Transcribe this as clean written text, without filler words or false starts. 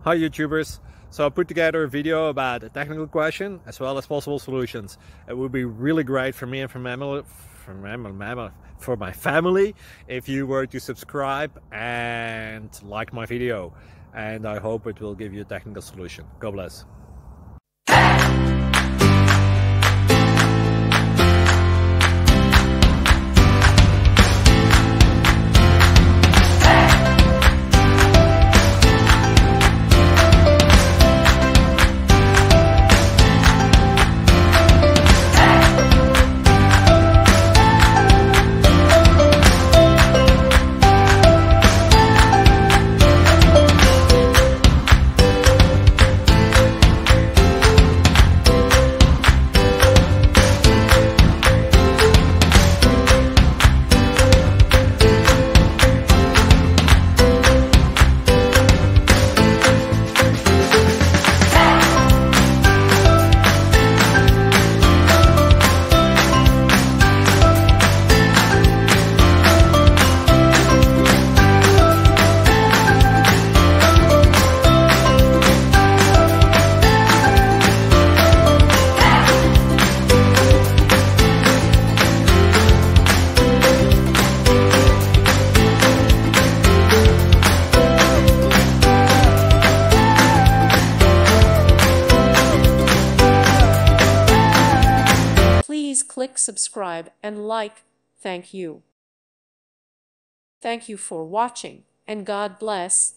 Hi YouTubers! So I put together a video about a technical question as well as possible solutions. It would be really great for me and for my family if you were to subscribe and like my video, and I hope it will give you a technical solution. God bless. Please click subscribe and like. Thank you. Thank you for watching, and God bless.